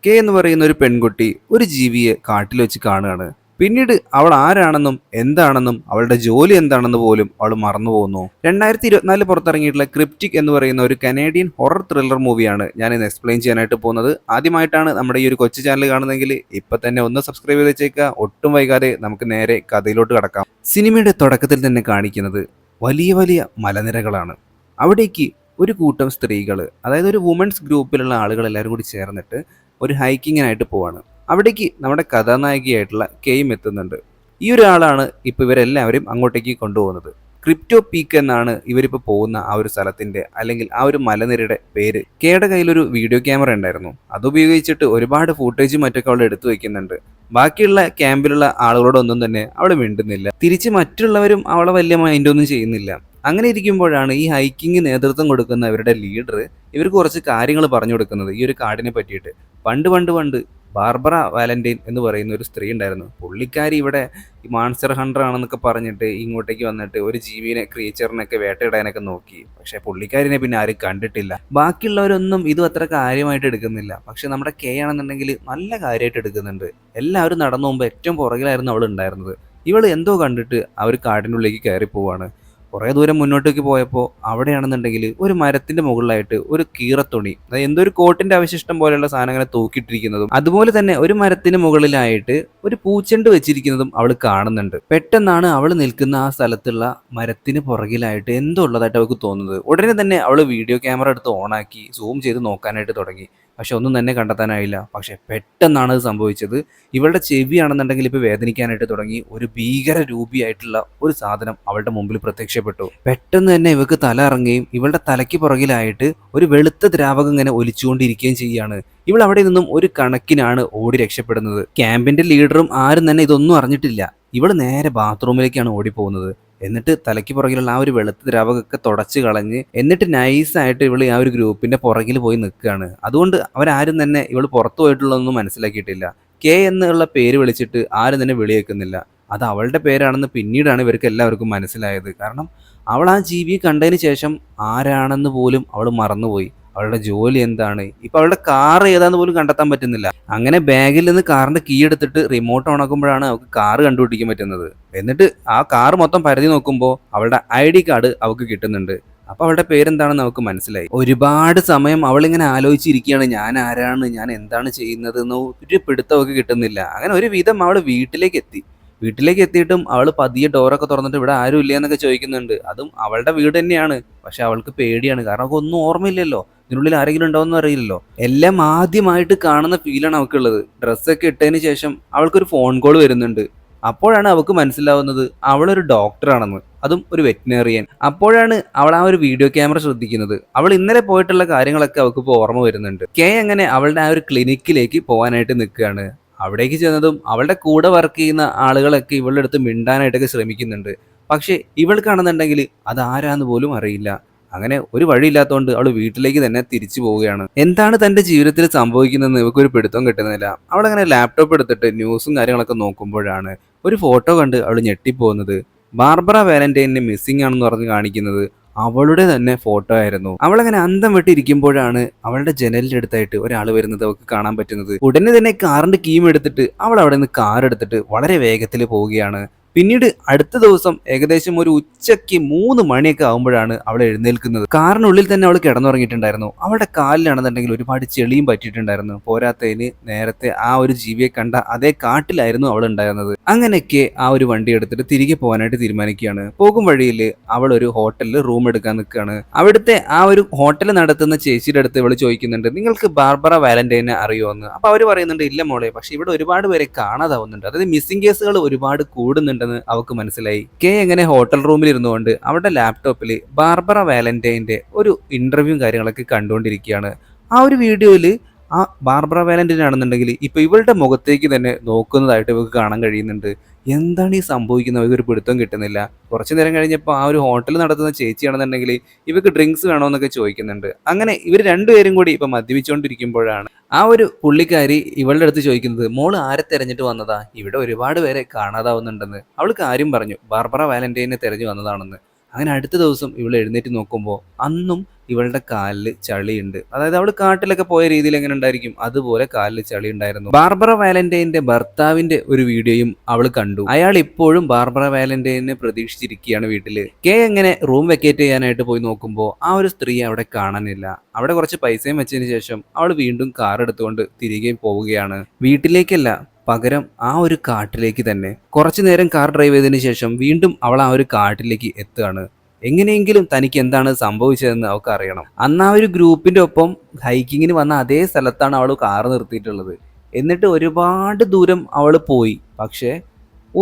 K എന്ന് പറയുന്ന ഒരു പെൺകുട്ടി ഒരു ജീവിയെ കാട്ടിൽ വെച്ച് കാണുകയാണ്. പിന്നീട് അവൾ ആരാണെന്നും എന്താണെന്നും അവളുടെ ജോലി എന്താണെന്ന് പോലും അവൾ മറന്നുപോകുന്നു. 2024 പുറത്തിറങ്ങിയിട്ടുള്ള ക്രിപ്റ്റിക് എന്ന് പറയുന്ന ഒരു കനേഡിയൻ ഹൊറർ ത്രില്ലർ മൂവിയാണ് ഞാൻ ഇന്ന് എക്സ്പ്ലെയിൻ ചെയ്യാനായിട്ട് പോകുന്നത്. ആദ്യമായിട്ടാണ് നമ്മുടെ ഈ ഒരു കൊച്ചു ചാനൽ കാണുന്നതെങ്കിൽ ഇപ്പൊ തന്നെ ഒന്ന് സബ്സ്ക്രൈബ് ചെയ്ത് വെച്ചേക്കുക. ഒട്ടും വൈകാതെ നമുക്ക് നേരെ കഥയിലോട്ട് കടക്കാം. സിനിമയുടെ തുടക്കത്തിൽ തന്നെ കാണിക്കുന്നത് വലിയ വലിയ മലനിരകളാണ്. അവിടേക്ക് ഒരു കൂട്ടം സ്ത്രീകൾ, അതായത് ഒരു വുമൻസ് ഗ്രൂപ്പിലുള്ള ആളുകൾ എല്ലാവരും കൂടി ചേർന്നിട്ട് ഒരു ഹൈക്കിങ്ങിനായിട്ട് പോവാണ്. അവിടേക്ക് നമ്മുടെ കഥാനായികയായിട്ടുള്ള കെയും എത്തുന്നുണ്ട്. ഈ ഒരാളാണ് ഇപ്പോൾ ഇവരെല്ലാവരും അങ്ങോട്ടേക്ക് കൊണ്ടുപോകുന്നത്. ക്രിപ്റ്റോ പീക്ക് എന്നാണ് ഇവരിപ്പോൾ പോകുന്ന ആ ഒരു സ്ഥലത്തിന്റെ അല്ലെങ്കിൽ ആ ഒരു മലനിരയുടെ പേര്. കെയുടെ കയ്യിലൊരു വീഡിയോ ക്യാമറ ഉണ്ടായിരുന്നു. അതുപയോഗിച്ചിട്ട് ഒരുപാട് ഫൂട്ടേജും മറ്റൊക്കെ അവൾ എടുത്തു വെക്കുന്നുണ്ട്. ബാക്കിയുള്ള ക്യാമ്പിലുള്ള ആളുകളോടൊന്നും തന്നെ അവൾ മിണ്ടുന്നില്ല. തിരിച്ച് മറ്റുള്ളവരും അവളെ വലിയ മൈൻഡൊന്നും ചെയ്യുന്നില്ല. അങ്ങനെ ഇരിക്കുമ്പോഴാണ് ഈ ഹൈക്കിങ് നേതൃത്വം കൊടുക്കുന്ന ഇവരുടെ ലീഡർ ഇവർക്ക് കുറച്ച് കാര്യങ്ങൾ പറഞ്ഞു കൊടുക്കുന്നത് ഈ ഒരു കാടിനെ പറ്റിയിട്ട്. പണ്ട് പണ്ട് പണ്ട് ബാർബറ വാലന്റൈൻ എന്ന് പറയുന്ന ഒരു സ്ത്രീ ഉണ്ടായിരുന്നു. പുള്ളിക്കാരി ഇവിടെ ഈ മാൺസ്റ്റർ ഹണ്ടർ ആണെന്നൊക്കെ പറഞ്ഞിട്ട് ഇങ്ങോട്ടേക്ക് വന്നിട്ട് ഒരു ജീവിനെ, ക്രീച്ചറിനൊക്കെ വേട്ടയിടാനൊക്കെ നോക്കി. പക്ഷെ പുള്ളിക്കാരിനെ പിന്നെ ആരും കണ്ടിട്ടില്ല. ബാക്കിയുള്ളവരൊന്നും ഇതും അത്ര കാര്യമായിട്ട് എടുക്കുന്നില്ല. പക്ഷെ നമ്മുടെ കെ ആണെന്നുണ്ടെങ്കിൽ നല്ല കാര്യമായിട്ട് എടുക്കുന്നുണ്ട്. എല്ലാവരും നടന്നു പോകുമ്പോൾ ഏറ്റവും പുറകിലായിരുന്നു അവൾ ഉണ്ടായിരുന്നത്. ഇവൾ എന്തോ കണ്ടിട്ട് ആ ഒരു കാടിനുള്ളിലേക്ക് കയറി പോവാണ്. കുറേ ദൂരം മുന്നോട്ടേക്ക് പോയപ്പോൾ അവിടെയാണെന്നുണ്ടെങ്കിൽ ഒരു മരത്തിന്റെ മുകളിലായിട്ട് ഒരു കീറത്തുണി, അതായത് എന്തോ ഒരു കോട്ടിന്റെ അവശിഷ്ടം പോലെയുള്ള സാധനങ്ങളെ തൂക്കിയിട്ടിരിക്കുന്നതും അതുപോലെ തന്നെ ഒരു മരത്തിന് മുകളിലായിട്ട് ഒരു പൂച്ചെണ്ട് വെച്ചിരിക്കുന്നതും അവൾ കാണുന്നുണ്ട്. പെട്ടെന്നാണ് അവൾ നിൽക്കുന്ന ആ സ്ഥലത്തുള്ള മരത്തിന് പുറകിലായിട്ട് എന്തോ ഉള്ളതായിട്ട് അവൾക്ക് തോന്നുന്നത്. ഉടനെ തന്നെ അവൾ വീഡിയോ ക്യാമറ എടുത്ത് ഓണാക്കി സൂം ചെയ്ത് നോക്കാനായിട്ട് തുടങ്ങി. പക്ഷെ ഒന്നും തന്നെ കണ്ടെത്താനായില്ല. പക്ഷെ പെട്ടെന്നാണ് അത് സംഭവിച്ചത്. ഇവളുടെ ചെവിയാണെന്നുണ്ടെങ്കിൽ ഇപ്പോൾ വേദനിക്കാനായിട്ട് തുടങ്ങി. ഒരു ഭീകര രൂപിയായിട്ടുള്ള ഒരു സാധനം അവളുടെ മുമ്പിൽ പ്രത്യക്ഷപ്പെട്ടു. പെട്ടെന്ന് തന്നെ ഇവൾക്ക് തല ഇറങ്ങുകയും ഇവളുടെ തലയ്ക്ക് പുറകിലായിട്ട് ഒരു വെളുത്ത ദ്രാവകം ഇങ്ങനെ ഒലിച്ചുകൊണ്ടിരിക്കുകയും ചെയ്യുകയാണ്. ഇവൾ അവിടെ നിന്നും ഒരു കണക്കിനാണ് ഓടി രക്ഷപ്പെടുന്നത്. ക്യാമ്പിന്റെ ലീഡറും ആരും തന്നെ ഇതൊന്നും അറിഞ്ഞിട്ടില്ല. ഇവൾ നേരെ ബാത്റൂമിലേക്കാണ് ഓടിപ്പോകുന്നത്. എന്നിട്ട് തലയ്ക്ക് പുറകിലുള്ള ആ ഒരു വെളുത്ത ദ്രാവകമൊക്കെ തുടച്ച് കളഞ്ഞ് എന്നിട്ട് നൈസായിട്ട് ഇവൾ ആ ഒരു ഗ്രൂപ്പിന്റെ പുറകിൽ പോയി നിൽക്കുകയാണ്. അതുകൊണ്ട് അവരാരും തന്നെ ഇവൾ പുറത്തു പോയിട്ടുള്ളതൊന്നും മനസ്സിലാക്കിയിട്ടില്ല. കെ എന്നുള്ള പേര് വിളിച്ചിട്ട് ആരും തന്നെ വിളിയേക്കുന്നില്ല. അത് അവളുടെ പേരാണെന്ന് പിന്നീടാണ് ഇവർക്ക് എല്ലാവർക്കും മനസ്സിലായത്. കാരണം അവൾ ആ ജീവിയെ കണ്ടതിന് ശേഷം ആരാണെന്ന് പോലും അവൾ മറന്നുപോയി. അവളുടെ ജോലി എന്താണ്, ഇപ്പൊ അവളുടെ കാർ ഏതാന്ന് പോലും കണ്ടെത്താൻ പറ്റുന്നില്ല. അങ്ങനെ ബാഗിൽ നിന്ന് കാറിന്റെ കീ എടുത്തിട്ട് റിമോട്ട് ഓണാക്കുമ്പോഴാണ് അവൾക്ക് കാറ് കണ്ടുപിടിക്കാൻ പറ്റുന്നത്. എന്നിട്ട് ആ കാർ മൊത്തം പരതി നോക്കുമ്പോൾ അവളുടെ ID കാർഡ് അവൾക്ക് കിട്ടുന്നുണ്ട്. അപ്പൊ അവളുടെ പേരെന്താണെന്ന് അവൾക്ക് മനസ്സിലായി. ഒരുപാട് സമയം അവളിങ്ങനെ ആലോചിച്ചിരിക്കുകയാണ്, ഞാൻ ആരാണ്, ഞാൻ എന്താണ് ചെയ്യുന്നത് എന്ന് ഒരു പിടുത്തം അവൾക്ക് കിട്ടുന്നില്ല. അങ്ങനെ ഒരു വിധം അവൾ വീട്ടിലേക്ക് എത്തിയിട്ടും അവൾ പതിയെ ഡോറൊക്കെ തുറന്നിട്ട് ഇവിടെ ആരും ഇല്ല എന്നൊക്കെ ചോദിക്കുന്നുണ്ട്. അതും അവളുടെ വീട് തന്നെയാണ്. പക്ഷെ അവൾക്ക് പേടിയാണ്. കാരണം അവൾക്ക് ഒന്നും ഓർമ്മയില്ലല്ലോ, ഇതിനുള്ളിൽ ആരെങ്കിലും ഉണ്ടാവുമെന്ന് അറിയില്ലല്ലോ. എല്ലാം ആദ്യമായിട്ട് കാണുന്ന ഫീലാണ് അവൾക്കുള്ളത്. ഡ്രസ്സൊക്കെ ഇട്ടതിന് ശേഷം അവൾക്കൊരു ഫോൺ കോൾ വരുന്നുണ്ട്. അപ്പോഴാണ് അവൾക്ക് മനസ്സിലാവുന്നത് അവളൊരു ഡോക്ടറാണെന്ന്, അതും ഒരു വെറ്റിനറിയൻ. അപ്പോഴാണ് അവൾ ആ ഒരു വീഡിയോ ക്യാമറ ശ്രദ്ധിക്കുന്നത്. അവൾ ഇന്നലെ പോയിട്ടുള്ള കാര്യങ്ങളൊക്കെ അവൾക്ക് ഇപ്പോൾ ഓർമ്മ വരുന്നുണ്ട്. കെ അങ്ങനെ അവളുടെ ആ ഒരു ക്ലിനിക്കിലേക്ക് പോകാനായിട്ട് നിൽക്കുകയാണ്. അവിടേക്ക് ചെന്നതും അവളുടെ കൂടെ വർക്ക് ചെയ്യുന്ന ആളുകളൊക്കെ ഇവളുടെ അടുത്ത് മിണ്ടാനായിട്ടൊക്കെ ശ്രമിക്കുന്നുണ്ട്. പക്ഷെ ഇവൾക്കാണെന്നുണ്ടെങ്കിൽ അത് ആരാന്ന് പോലും അറിയില്ല. അങ്ങനെ ഒരു വഴിയില്ലാത്തതുകൊണ്ട് അവൾ വീട്ടിലേക്ക് തന്നെ തിരിച്ചു പോവുകയാണ്. എന്താണ് തന്റെ ജീവിതത്തിൽ സംഭവിക്കുന്നതെന്ന് ഇവക്കൊരു പിടുത്തം കിട്ടുന്നില്ല. അവളങ്ങനെ ലാപ്ടോപ്പ് എടുത്തിട്ട് ന്യൂസും കാര്യങ്ങളൊക്കെ നോക്കുമ്പോഴാണ് ഒരു ഫോട്ടോ കണ്ട് അവൾ ഞെട്ടിപ്പോകുന്നത്. ബാർബറ വാലന്റൈനെ മിസ്സിംഗ് ആണെന്ന് പറഞ്ഞ് കാണിക്കുന്നത് അവളുടെ തന്നെ ഫോട്ടോ ആയിരുന്നു. അവളങ്ങനെ അന്തം വിട്ടിരിക്കുമ്പോഴാണ് അവളുടെ ജനലിന്റെ അടുത്തായിട്ട് ഒരാൾ വരുന്നത് അവൾക്ക് കാണാൻ പറ്റുന്നത്. ഉടനെ തന്നെ കാറിന്റെ കീം എടുത്തിട്ട് അവൾ അവിടെ നിന്ന് കാർ എടുത്തിട്ട് വളരെ വേഗത്തിൽ പോവുകയാണ്. പിന്നീട് അടുത്ത ദിവസം ഏകദേശം ഒരു ഉച്ചയ്ക്ക് 3 മണിയൊക്കെ ആകുമ്പോഴാണ് അവൾ എഴുന്നേൽക്കുന്നത്. കാറിനുള്ളിൽ തന്നെ അവൾ കിടന്നുറങ്ങിയിട്ടുണ്ടായിരുന്നു. അവളുടെ കാലിലാണെന്നുണ്ടെങ്കിൽ ഒരുപാട് ചെളിയും പറ്റിയിട്ടുണ്ടായിരുന്നു. പോരാത്തതിന് നേരത്തെ ആ ഒരു ജീവിയെ കണ്ട അതേ കാട്ടിലായിരുന്നു അവൾ ഉണ്ടായിരുന്നത്. അങ്ങനെയൊക്കെ ആ ഒരു വണ്ടി എടുത്തിട്ട് തിരികെ പോകാനായിട്ട് തീരുമാനിക്കുകയാണ്. പോകും വഴിയിൽ അവൾ ഒരു ഹോട്ടലിൽ റൂം എടുക്കാൻ നിൽക്കുകയാണ്. അവിടുത്തെ ആ ഒരു ഹോട്ടൽ നടത്തുന്ന ചേച്ചിയുടെ അടുത്ത് ഇവൾ ചോദിക്കുന്നുണ്ട്, നിങ്ങൾക്ക് ബാർബറ വാലന്റൈനെ അറിയുമോ? അപ്പൊ അവർ പറയുന്നുണ്ട്, ഇല്ല മോളെ, പക്ഷെ ഇവിടെ ഒരുപാട് പേരെ കാണാതാവുന്നുണ്ട്, അതായത് മിസ്സിംഗ് കേസുകൾ ഒരുപാട് കൂടുന്നുണ്ട് അവൾക്ക് മനസ്സിലായി. കെ എങ്ങനെ ഹോട്ടൽ റൂമിൽ ഇരുന്നുകൊണ്ട് അവരുടെ ലാപ്ടോപ്പിൽ ബാർബറ വാലന്റൈന്റെ ഒരു ഇന്റർവ്യൂ കാര്യങ്ങളൊക്കെ കണ്ടുകൊണ്ടിരിക്കുകയാണ്. ആ ഒരു വീഡിയോയിൽ ആ ബാർബറ വാലന്റൈൻ ആണെന്നുണ്ടെങ്കിൽ ഇപ്പൊ ഇവളുടെ മുഖത്തേക്ക് തന്നെ നോക്കുന്നതായിട്ട് ഇവർക്ക് കാണാൻ കഴിയുന്നുണ്ട്. എന്താണ് ഈ സംഭവിക്കുന്നത് ഇവർക്ക് ഒരു പിടുത്തം കിട്ടുന്നില്ല. കുറച്ചു നേരം കഴിഞ്ഞപ്പോൾ ആ ഒരു ഹോട്ടൽ നടത്തുന്ന ചേച്ചിയാണെന്നുണ്ടെങ്കിൽ ഇവർക്ക് ഡ്രിങ്ക്സ് വേണോന്നൊക്കെ ചോദിക്കുന്നുണ്ട്. അങ്ങനെ ഇവർ രണ്ടുപേരും കൂടി ഇപ്പൊ മദ്യപിച്ചുകൊണ്ടിരിക്കുമ്പോഴാണ് ആ ഒരു പുള്ളിക്കാരി ഇവളുടെ അടുത്ത് ചോദിക്കുന്നത്, മോള് ആരെ തെരഞ്ഞിട്ട് വന്നതാ? ഇവിടെ ഒരുപാട് പേരെ കാണാതാവുന്നുണ്ടെന്ന്. അവൾ കാര്യം പറഞ്ഞു, ബാർബറ വാലന്റൈനെ തെരഞ്ഞു വന്നതാണെന്ന്. അങ്ങനെ അടുത്ത ദിവസം ഇവൾ എഴുന്നേറ്റ് നോക്കുമ്പോൾ അന്നും ഇവളുടെ കാലിൽ ചളിയുണ്ട്. അതായത് അവൾ കാട്ടിലൊക്കെ പോയ രീതിയിൽ എങ്ങനെ ഉണ്ടായിരിക്കും അതുപോലെ കാലിൽ ചളി ഉണ്ടായിരുന്നു. ബാർബറ വാലന്റൈന്റെ ഭർത്താവിന്റെ ഒരു വീഡിയോയും അവൾ കണ്ടു. അയാൾ ഇപ്പോഴും ബാർബറ വാലന്റൈനെ പ്രതീക്ഷിച്ചിരിക്കുകയാണ് വീട്ടില്. കെ എങ്ങനെ റൂം വെക്കേറ്റ് ചെയ്യാനായിട്ട് പോയി നോക്കുമ്പോൾ ആ ഒരു സ്ത്രീ അവിടെ കാണാനില്ല. അവിടെ കുറച്ച് പൈസയും വെച്ചതിന് ശേഷം അവൾ വീണ്ടും കാർ എടുത്തുകൊണ്ട് തിരികെ പോവുകയാണ്. വീട്ടിലേക്കല്ല, പകരം ആ ഒരു കാട്ടിലേക്ക് തന്നെ. കുറച്ചു നേരം കാർ ഡ്രൈവ് ചെയ്തതിന് ശേഷം വീണ്ടും അവൾ ആ ഒരു കാട്ടിലേക്ക് എത്തുകയാണ്. എങ്ങനെയെങ്കിലും തനിക്ക് എന്താണ് സംഭവിച്ചതെന്ന് അവൾക്ക് അറിയണം. അന്ന് ആ ഒരു ഗ്രൂപ്പിന്റെ ഒപ്പം ഹൈക്കിങ്ങിന് വന്ന അതേ സ്ഥലത്താണ് അവൾ കാർ നിർത്തിയിട്ടുള്ളത്. എന്നിട്ട് ഒരുപാട് ദൂരം അവൾ പോയി, പക്ഷേ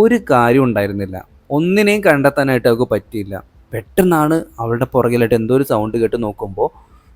ഒരു കാര്യം ഉണ്ടായിരുന്നില്ല. ഒന്നിനെയും കണ്ടെത്താനായിട്ട് അവൾക്ക് പറ്റിയില്ല. പെട്ടെന്നാണ് അവളുടെ പുറകിലായിട്ട് എന്തോ ഒരു സൗണ്ട് കേട്ട് നോക്കുമ്പോൾ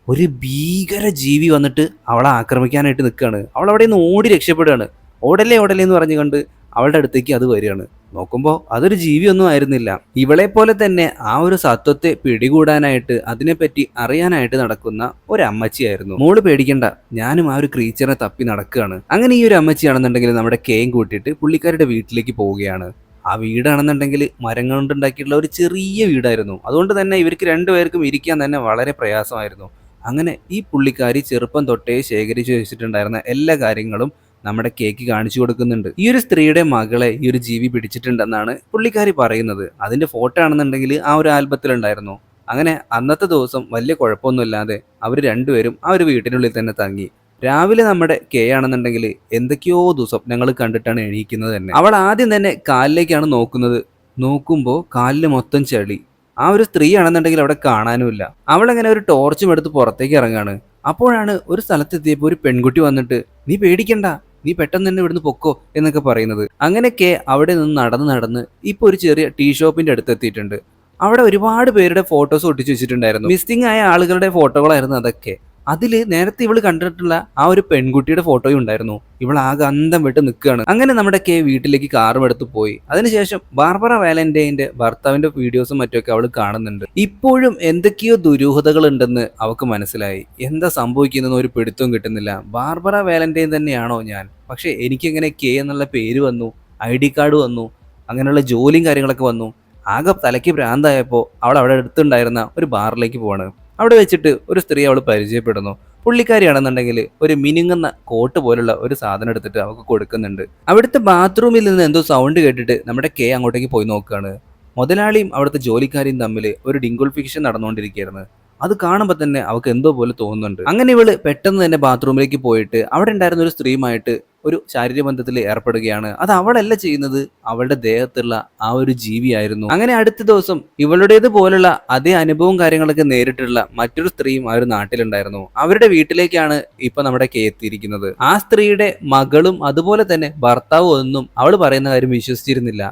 ഒരു ഭീകര ജീവി വന്നിട്ട് അവളെ ആക്രമിക്കാനായിട്ട് നിൽക്കുകയാണ്. അവൾ അവിടെ നിന്ന് ഓടി രക്ഷപ്പെടുകയാണ്. ഓടല്ലേ ഓടല്ലേ എന്ന് പറഞ്ഞു കണ്ട് അവളുടെ അടുത്തേക്ക് അത് വരികയാണ്. നോക്കുമ്പോൾ അതൊരു ജീവിയൊന്നും ആയിരുന്നില്ല. ഇവളെ പോലെ തന്നെ ആ ഒരു സത്വത്തെ പിടികൂടാനായിട്ട് അതിനെപ്പറ്റി അറിയാനായിട്ട് നടക്കുന്ന ഒരു അമ്മച്ചിയായിരുന്നു. മോള് പേടിക്കണ്ട, ഞാനും ആ ഒരു ക്രീച്ചറിനെ തപ്പി നടക്കുകയാണ്. അങ്ങനെ ഈ ഒരു അമ്മച്ചിയാണെന്നുണ്ടെങ്കിൽ നമ്മുടെ കേയും കൂട്ടിയിട്ട് പുള്ളിക്കാരുടെ വീട്ടിലേക്ക് പോവുകയാണ്. ആ വീടാണെന്നുണ്ടെങ്കിൽ മരങ്ങൾ കൊണ്ടുണ്ടാക്കിയിട്ടുള്ള ഒരു ചെറിയ വീടായിരുന്നു. അതുകൊണ്ട് തന്നെ ഇവർക്ക് രണ്ടുപേർക്കും ഇരിക്കാൻ തന്നെ വളരെ പ്രയാസമായിരുന്നു. അങ്ങനെ ഈ പുള്ളിക്കാരി ചെറുപ്പം തൊട്ടേ ശേഖരിച്ചു വെച്ചിട്ടുണ്ടായിരുന്ന എല്ലാ കാര്യങ്ങളും നമ്മുടെ കേക്ക് കാണിച്ചു കൊടുക്കുന്നുണ്ട്. ഈ ഒരു സ്ത്രീയുടെ മകളെ ഈ ഒരു ജീവി പിടിച്ചിട്ടുണ്ടെന്നാണ് പുള്ളിക്കാരി പറയുന്നത്. അതിന്റെ ഫോട്ടോ ആണെന്നുണ്ടെങ്കിൽ ആ ഒരു ആൽബത്തിലുണ്ടായിരുന്നു. അങ്ങനെ അന്നത്തെ ദിവസം വലിയ കുഴപ്പമൊന്നുമില്ലാതെ അവർ രണ്ടുപേരും ആ ഒരു വീട്ടിനുള്ളിൽ തന്നെ തങ്ങി. രാവിലെ നമ്മുടെ കെ ആണെന്നുണ്ടെങ്കിൽ എന്തൊക്കെയോ ദുസ്വപ്നങ്ങൾ കണ്ടിട്ടാണ് എണീക്കുന്നത് തന്നെ. അവൾ ആദ്യം തന്നെ കാലിലേക്കാണ് നോക്കുന്നത്. നോക്കുമ്പോൾ കാലിൽ മൊത്തം ചളി. ആ ഒരു സ്ത്രീ ആണെന്നുണ്ടെങ്കിൽ അവിടെ കാണാനുമില്ല. അവളങ്ങനെ ഒരു ടോർച്ചും എടുത്ത് പുറത്തേക്ക് ഇറങ്ങാണ്. അപ്പോഴാണ് ഒരു സ്ഥലത്തെത്തിയപ്പോൾ ഒരു പെൺകുട്ടി വന്നിട്ട്, നീ പേടിക്കണ്ട, നീ പെട്ടെന്ന് തന്നെ ഇവിടുന്ന് പൊക്കോ എന്നൊക്കെ പറയുന്നത്. അങ്ങനെയൊക്കെ അവിടെ നിന്ന് നടന്ന് നടന്ന് ഇപ്പൊ ഒരു ചെറിയ ടീ ഷോപ്പിന്റെ അടുത്ത് എത്തിയിട്ടുണ്ട്. അവിടെ ഒരുപാട് പേരുടെ ഫോട്ടോസ് ഒട്ടിച്ചു വെച്ചിട്ടുണ്ടായിരുന്നു. മിസ്സിംഗ് ആയ ആളുകളുടെ ഫോട്ടോകളായിരുന്നു അതൊക്കെ. അതില് നേരത്തെ ഇവള് കണ്ടിട്ടുള്ള ആ ഒരു പെൺകുട്ടിയുടെ ഫോട്ടോയും ഉണ്ടായിരുന്നു. ഇവൾ ആകെ അന്തം വിട്ട് നിൽക്കുകയാണ്. അങ്ങനെ നമ്മുടെ കെ വീട്ടിലേക്ക് കാറും എടുത്ത് പോയി. അതിനുശേഷം ബാർബറ വാലന്റൈന്റെ ഭർത്താവിന്റെ വീഡിയോസും മറ്റൊക്കെ അവൾ കാണുന്നുണ്ട്. ഇപ്പോഴും എന്തൊക്കെയോ ദുരൂഹതകൾ ഉണ്ടെന്ന് അവൾക്ക് മനസ്സിലായി. എന്താ സംഭവിക്കുന്നതെന്ന് ഒരു പിടുത്തവും കിട്ടുന്നില്ല. ബാർബറ വാലന്റൈൻ തന്നെയാണോ ഞാൻ? പക്ഷെ എനിക്കെങ്ങനെ കെ എന്നുള്ള പേര് വന്നു, ID കാർഡ് വന്നു, അങ്ങനെയുള്ള ജോലിയും കാര്യങ്ങളൊക്കെ വന്നു. ആകെ തലയ്ക്ക് ഭ്രാന്തായപ്പോൾ അവൾ അവിടെ അടുത്തുണ്ടായിരുന്ന ഒരു ബാറിലേക്ക് പോവാണ്. അവിടെ വെച്ചിട്ട് ഒരു സ്ത്രീ അവൾ പരിചയപ്പെടുന്നു. പുള്ളിക്കാരിയാണെന്നുണ്ടെങ്കിൽ ഒരു മിനുങ്ങുന്ന കോട്ട് പോലുള്ള ഒരു സാധനം എടുത്തിട്ട് അവൾക്ക് കൊടുക്കുന്നുണ്ട്. അവിടുത്തെ ബാത്റൂമിൽ നിന്ന് എന്തോ സൗണ്ട് കേട്ടിട്ട് നമ്മുടെ കെ അങ്ങോട്ടേക്ക് പോയി നോക്കുകയാണ്. മുതലാളിയും അവിടുത്തെ ജോലിക്കാരിയും തമ്മിൽ ഒരു ഡിംഗിൾ ഫിക്ഷൻ നടന്നുകൊണ്ടിരിക്കുകയായിരുന്നു. അത് കാണുമ്പോൾ തന്നെ അവൾക്ക് എന്തോ പോലെ തോന്നുന്നുണ്ട്. അങ്ങനെ ഇവള് പെട്ടെന്ന് തന്നെ ബാത്റൂമിലേക്ക് പോയിട്ട് അവിടെ ഉണ്ടായിരുന്ന ഒരു സ്ത്രീയുമായിട്ട് ഒരു ശാരീരിക ബന്ധത്തിൽ ഏർപ്പെടുകയാണ്. അത് അവളല്ല ചെയ്യുന്നത്, അവളുടെ ദേഹത്തുള്ള ആ ഒരു ജീവിയായിരുന്നു. അങ്ങനെ അടുത്ത ദിവസം ഇവളുടേത് പോലുള്ള അതേ അനുഭവവും കാര്യങ്ങളൊക്കെ നേരിട്ടുള്ള മറ്റൊരു സ്ത്രീയും ആ ഒരു നാട്ടിലുണ്ടായിരുന്നു. അവരുടെ വീട്ടിലേക്കാണ് ഇപ്പൊ നമ്മുടെ കെ എത്തിയിരിക്കുന്നത്. ആ സ്ത്രീയുടെ മകളും അതുപോലെ തന്നെ ഭർത്താവും ഒന്നും അവൾ പറയുന്ന കാര്യം വിശ്വസിച്ചിരുന്നില്ല.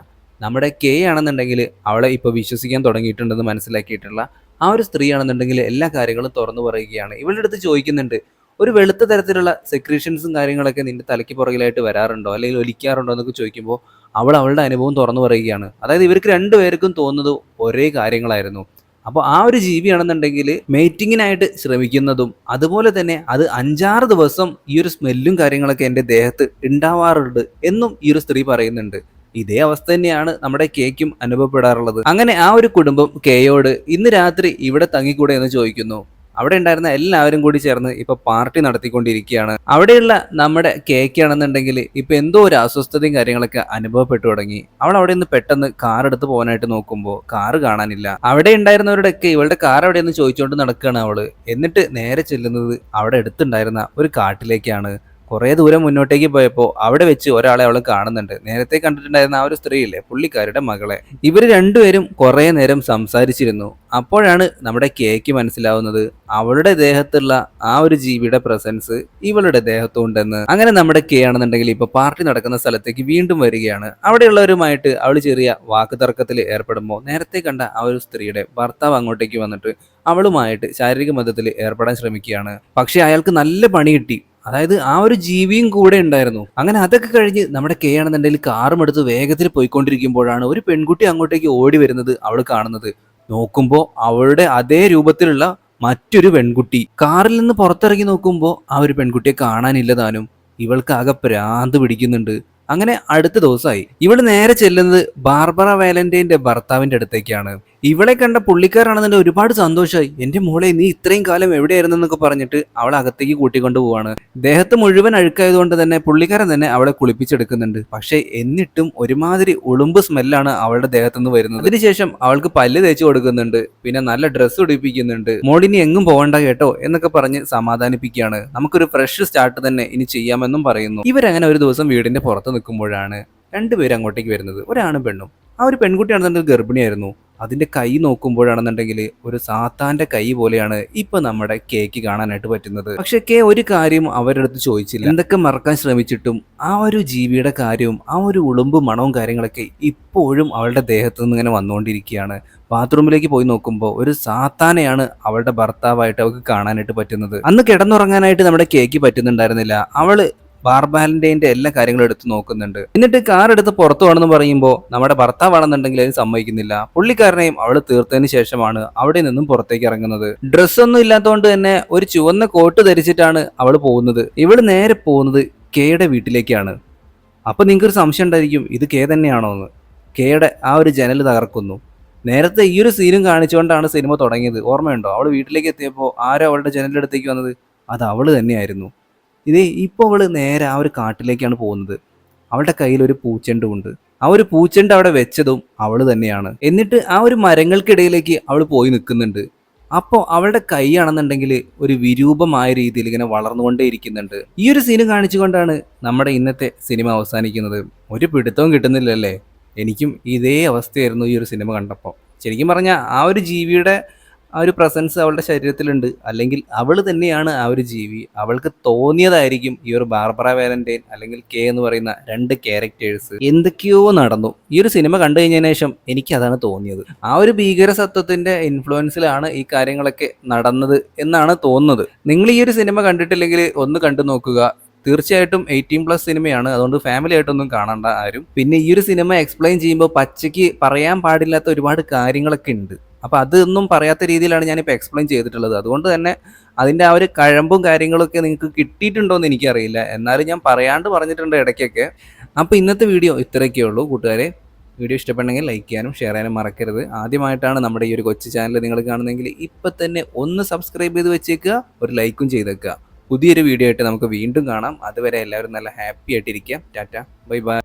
നമ്മുടെ കെ ആണെന്നുണ്ടെങ്കിൽ അവളെ ഇപ്പൊ വിശ്വസിക്കാൻ തുടങ്ങിയിട്ടുണ്ടെന്ന് മനസ്സിലാക്കിയിട്ടുള്ള ആ ഒരു സ്ത്രീ ആണെന്നുണ്ടെങ്കിൽ എല്ലാ കാര്യങ്ങളും തുറന്നു പറയുകയാണ്. ഇവളുടെ അടുത്ത് ചോദിക്കുന്നുണ്ട്, ഒരു വെളുത്ത തരത്തിലുള്ള സെക്രീഷൻസും കാര്യങ്ങളൊക്കെ നിന്റെ തലയ്ക്ക് പുറകിലായിട്ട് വരാറുണ്ടോ അല്ലെങ്കിൽ ഒലിക്കാറുണ്ടോ എന്നൊക്കെ ചോദിക്കുമ്പോൾ അവൾ അവളുടെ അനുഭവം തുറന്നു പറയുകയാണ്. അതായത് ഇവർക്ക് രണ്ടുപേർക്കും തോന്നുന്നത് ഒരേ കാര്യങ്ങളായിരുന്നു. അപ്പോൾ ആ ഒരു ജീവിയാണെന്നുണ്ടെങ്കിൽ മേറ്റിങ്ങിനായിട്ട് ശ്രമിക്കുന്നതും അതുപോലെ തന്നെ അത് 5-6 ദിവസം ഈ ഒരു സ്മെല്ലും കാര്യങ്ങളൊക്കെ എൻ്റെ ദേഹത്ത് ഉണ്ടാവാറുണ്ട് എന്നും ഈ ഒരു സ്ത്രീ പറയുന്നുണ്ട്. ഇതേ അവസ്ഥ തന്നെയാണ് നമ്മുടെ കേക്കും അനുഭവപ്പെടാറുള്ളത്. അങ്ങനെ ആ ഒരു കുടുംബം കെയോട് ഇന്ന് രാത്രി ഇവിടെ തങ്ങിക്കൂടെ എന്ന് ചോദിക്കുന്നു. അവിടെ ഉണ്ടായിരുന്ന എല്ലാവരും കൂടി ചേർന്ന് ഇപ്പൊ പാർട്ടി നടത്തിക്കൊണ്ടിരിക്കുകയാണ്. അവിടെയുള്ള നമ്മുടെ കേക്കാണെന്നുണ്ടെങ്കിൽ ഇപ്പൊ എന്തോ ഒരു അസ്വസ്ഥതയും കാര്യങ്ങളൊക്കെ അനുഭവപ്പെട്ടു തുടങ്ങി. അവൾ അവിടെ നിന്ന് പെട്ടെന്ന് കാർ എടുത്ത് പോകാനായിട്ട് നോക്കുമ്പോൾ കാറ് കാണാനില്ല. അവിടെ ഉണ്ടായിരുന്നവരുടെയൊക്കെ ഇവളുടെ കാർ എവിടെയെന്ന് ചോദിച്ചുകൊണ്ട് നടക്കുകയാണ് അവള്. എന്നിട്ട് നേരെ ചെല്ലുന്നത് അവിടെ അടുത്തുണ്ടായിരുന്ന ഒരു കാട്ടിലേക്കാണ്. കുറെ ദൂരം മുന്നോട്ടേക്ക് പോയപ്പോൾ അവിടെ വെച്ച് ഒരാളെ അവൾ കാണുന്നുണ്ട്. നേരത്തെ കണ്ടിട്ടുണ്ടായിരുന്ന ആ ഒരു സ്ത്രീയില്ലേ, പുള്ളിക്കാരുടെ മകളെ. ഇവർ രണ്ടുപേരും കുറെ നേരം സംസാരിച്ചിരുന്നു. അപ്പോഴാണ് നമ്മുടെ കേക്ക് മനസ്സിലാവുന്നത് അവളുടെ ദേഹത്തുള്ള ആ ഒരു ജീവിയുടെ പ്രസൻസ് ഇവളുടെ ദേഹത്തുണ്ടെന്ന്. അങ്ങനെ നമ്മുടെ കെ ആണെന്നുണ്ടെങ്കിൽ ഇപ്പൊ പാർട്ടി നടക്കുന്ന സ്ഥലത്തേക്ക് വീണ്ടും വരികയാണ്. അവിടെയുള്ളവരുമായിട്ട് അവൾ ചെറിയ വാക്കുതർക്കത്തിൽ ഏർപ്പെടുമ്പോൾ നേരത്തെ കണ്ട ആ ഒരു സ്ത്രീയുടെ ഭർത്താവ് അങ്ങോട്ടേക്ക് വന്നിട്ട് അവളുമായിട്ട് ശാരീരിക ബന്ധത്തിൽ ഏർപ്പെടാൻ ശ്രമിക്കുകയാണ്. പക്ഷെ അയാൾക്ക് നല്ല പണി കിട്ടി. അതായത് ആ ഒരു ജീവിയും കൂടെ ഉണ്ടായിരുന്നു. അങ്ങനെ അതൊക്കെ കഴിഞ്ഞ് നമ്മുടെ കെ ആണെന്നുണ്ടെങ്കിൽ കാറും എടുത്ത് വേഗത്തിൽ പോയിക്കൊണ്ടിരിക്കുമ്പോഴാണ് ഒരു പെൺകുട്ടി അങ്ങോട്ടേക്ക് ഓടി വരുന്നത് അവൾ കാണുന്നത്. നോക്കുമ്പോൾ അവളുടെ അതേ രൂപത്തിലുള്ള മറ്റൊരു പെൺകുട്ടി. കാറിൽ നിന്ന് പുറത്തിറങ്ങി നോക്കുമ്പോൾ ആ ഒരു പെൺകുട്ടിയെ കാണാനില്ല താനും. ഇവൾക്ക് ആകെ ഭ്രാന്ത് പിടിക്കുന്നുണ്ട്. അങ്ങനെ അടുത്ത ദിവസമായി ഇവള് നേരെ ചെല്ലുന്നത് ബാർബറ വാലന്റൈന്റെ ഭർത്താവിന്റെ അടുത്തേക്കാണ്. ഇവളെ കണ്ട പുള്ളിക്കാരാണെന്നുണ്ടെങ്കിൽ ഒരുപാട് സന്തോഷമായി. എന്റെ മോളെ, നീ ഇത്രയും കാലം എവിടെയായിരുന്നു എന്നൊക്കെ പറഞ്ഞിട്ട് അവളെ അകത്തേക്ക് കൂട്ടിക്കൊണ്ട് പോവാണ്. ദേഹത്ത് മുഴുവൻ അഴുക്കായതുകൊണ്ട് തന്നെ പുള്ളിക്കാരൻ തന്നെ അവളെ കുളിപ്പിച്ചെടുക്കുന്നുണ്ട്. പക്ഷെ എന്നിട്ടും ഒരുമാതിരി ഉളുമ്പ് സ്മെല്ലാണ് അവളുടെ ദേഹത്തുനിന്ന് വരുന്നത്. അതിനുശേഷം അവൾക്ക് പല്ല് തേച്ച് കൊടുക്കുന്നുണ്ട്, പിന്നെ നല്ല ഡ്രസ്സ് ഉടിപ്പിക്കുന്നുണ്ട്. മോളിനി എങ്ങും പോകണ്ട കേട്ടോ എന്നൊക്കെ പറഞ്ഞ് സമാധാനിപ്പിക്കുകയാണ്. നമുക്കൊരു ഫ്രഷ് സ്റ്റാർട്ട് തന്നെ ഇനി ചെയ്യാമെന്നും പറയുന്നു. ഇവരങ്ങനെ ഒരു ദിവസം വീടിന്റെ പുറത്ത് നിൽക്കുമ്പോഴാണ് രണ്ടുപേരും അങ്ങോട്ടേക്ക് വരുന്നത്, ഒരാണും പെണ്ണും. ആ ഒരു പെൺകുട്ടിയാണെന്നുണ്ടെങ്കിൽ ഗർഭിണിയായിരുന്നു. അതിന്റെ കൈ നോക്കുമ്പോഴാണെന്നുണ്ടെങ്കിൽ ഒരു സാത്താന്റെ കൈ പോലെയാണ് ഇപ്പൊ നമ്മുടെ കേക്ക് കാണാനായിട്ട് പറ്റുന്നത്. പക്ഷെ കെ ഒരു കാര്യം അവരുടെ അടുത്ത് ചോദിച്ചില്ല. എന്തൊക്കെ മറക്കാൻ ശ്രമിച്ചിട്ടും ആ ഒരു ജീവിയുടെ കാര്യവും ആ ഒരു ഉളുമ്പ് മണവും കാര്യങ്ങളൊക്കെ ഇപ്പോഴും അവളുടെ ദേഹത്തു നിന്ന് ഇങ്ങനെ വന്നുകൊണ്ടിരിക്കുകയാണ്. ബാത്റൂമിലേക്ക് പോയി നോക്കുമ്പോൾ ഒരു സാത്താനെയാണ് അവളുടെ ഭർത്താവായിട്ട് അവൾക്ക് കാണാനായിട്ട് പറ്റുന്നത്. അന്ന് കിടന്നുറങ്ങാനായിട്ട് നമ്മുടെ കേക്ക് പറ്റുന്നുണ്ടായിരുന്നില്ല. അവള് ബാർബാലിന്റെന്റെ എല്ലാ കാര്യങ്ങളും എടുത്ത് നോക്കുന്നുണ്ട്. എന്നിട്ട് കാർ എടുത്ത് പുറത്തു പോകണമെന്ന് പറയുമ്പോൾ നമ്മുടെ ഭർത്താവാണെന്നുണ്ടെങ്കിൽ അതിന് സമ്മതിക്കുന്നില്ല. പുള്ളിക്കാരനെയും അവള് തീർത്തതിന് ശേഷമാണ് അവിടെ നിന്നും പുറത്തേക്ക് ഇറങ്ങുന്നത്. ഡ്രസ്സൊന്നും ഇല്ലാത്തതുകൊണ്ട് തന്നെ ഒരു ചുവന്ന കോട്ട് ധരിച്ചിട്ടാണ് അവള് പോകുന്നത്. ഇവള് നേരെ പോകുന്നത് കെയുടെ വീട്ടിലേക്കാണ്. അപ്പൊ നിങ്ങൾക്കൊരു സംശയം ഉണ്ടായിരിക്കും, ഇത് കെ തന്നെയാണോ എന്ന്. കെയുടെ ആ ഒരു ജനൽ തകർക്കുന്നു. നേരത്തെ ഈ ഒരു സീനും കാണിച്ചുകൊണ്ടാണ് സിനിമ തുടങ്ങിയത്, ഓർമ്മയുണ്ടോ? അവള് വീട്ടിലേക്ക് എത്തിയപ്പോൾ ആരോ അവളുടെ ജനലിന്റെ അടുത്തേക്ക് വന്നത്, അത് അവള് തന്നെയായിരുന്നു. ഇപ്പോൾ അവള് നേരെ ആ ഒരു കാട്ടിലേക്കാണ് പോകുന്നത്. അവളുടെ കയ്യിൽ ഒരു പൂച്ചെണ്ടുണ്ട്. ആ ഒരു പൂച്ചെണ്ട് അവിടെ വെച്ചതും അവള് തന്നെയാണ്. എന്നിട്ട് ആ ഒരു മരങ്ങൾക്കിടയിലേക്ക് അവൾ പോയി നിൽക്കുന്നുണ്ട്. അപ്പോൾ അവളുടെ കൈയാണെന്നുണ്ടെങ്കിൽ ഒരു വിരൂപമായ രീതിയിൽ ഇങ്ങനെ വളർന്നുകൊണ്ടേ ഇരിക്കുന്നുണ്ട്. ഈ ഒരു സീന് കാണിച്ചുകൊണ്ടാണ് നമ്മുടെ ഇന്നത്തെ സിനിമ അവസാനിക്കുന്നത്. ഒരു പിടുത്തവും കിട്ടുന്നില്ലല്ലേ? എനിക്കും ഇതേ അവസ്ഥയായിരുന്നു ഈ ഒരു സിനിമ കണ്ടപ്പോൾ. ശരിക്കും പറഞ്ഞാൽ ആ ഒരു ജീവിയുടെ ആ ഒരു പ്രസൻസ് അവളുടെ ശരീരത്തിലുണ്ട്, അല്ലെങ്കിൽ അവൾ തന്നെയാണ് ആ ഒരു ജീവി. അവൾക്ക് തോന്നിയതായിരിക്കും ഈ ഒരു ബാർബറ വാലന്റൈൻ അല്ലെങ്കിൽ കെ എന്ന് പറയുന്ന രണ്ട് ക്യാരക്ടേഴ്സ്. എന്തൊക്കെയോ നടന്നു. ഈ ഒരു സിനിമ കണ്ടു കഴിഞ്ഞതിന് ശേഷം എനിക്ക് അതാണ് തോന്നിയത്. ആ ഒരു ഭീകര സത്വത്തിന്റെ ഇൻഫ്ലുവൻസിലാണ് ഈ കാര്യങ്ങളൊക്കെ നടന്നത് എന്നാണ് തോന്നുന്നത്. നിങ്ങൾ ഈ ഒരു സിനിമ കണ്ടിട്ടില്ലെങ്കിൽ ഒന്ന് കണ്ടു നോക്കുക. തീർച്ചയായിട്ടും 18+ സിനിമയാണ്, അതുകൊണ്ട് ഫാമിലി ആയിട്ടൊന്നും കാണണ്ട ആരും. പിന്നെ ഈ ഒരു സിനിമ എക്സ്പ്ലെയിൻ ചെയ്യുമ്പോൾ പച്ചയ്ക്ക് പറയാൻ പാടില്ലാത്ത ഒരുപാട് കാര്യങ്ങളൊക്കെ ഉണ്ട്. അപ്പോൾ അതൊന്നും പറയാത്ത രീതിയിലാണ് ഞാനിപ്പോൾ എക്സ്പ്ലെയിൻ ചെയ്തിട്ടുള്ളത്. അതുകൊണ്ട് തന്നെ അതിൻ്റെ ആ ഒരു കഴമ്പും കാര്യങ്ങളൊക്കെ നിങ്ങൾക്ക് കിട്ടിയിട്ടുണ്ടോ എന്ന് എനിക്കറിയില്ല. എന്നാലും ഞാൻ പറയാണ്ട് പറഞ്ഞിട്ടുണ്ട് ഇടയ്ക്കൊക്കെ. അപ്പോൾ ഇന്നത്തെ വീഡിയോ ഇത്രയൊക്കെ ഉള്ളൂ കൂട്ടുകാരെ. വീഡിയോ ഇഷ്ടപ്പെട്ടെങ്കിൽ ലൈക്ക് ചെയ്യാനും ഷെയർ ചെയ്യാനും മറക്കരുത്. ആദ്യമായിട്ടാണ് നമ്മുടെ ഈ ഒരു കൊച്ചു ചാനൽ നിങ്ങൾ കാണുന്നതെങ്കിൽ ഇപ്പം തന്നെ ഒന്ന് സബ്സ്ക്രൈബ് ചെയ്ത് വെച്ചേക്കുക, ഒരു ലൈക്കും ചെയ്തേക്കുക. പുതിയൊരു വീഡിയോ ആയിട്ട് നമുക്ക് വീണ്ടും കാണാം. അതുവരെ എല്ലാവരും നല്ല ഹാപ്പി ആയിട്ടിരിക്കുക. Tata, bye bye.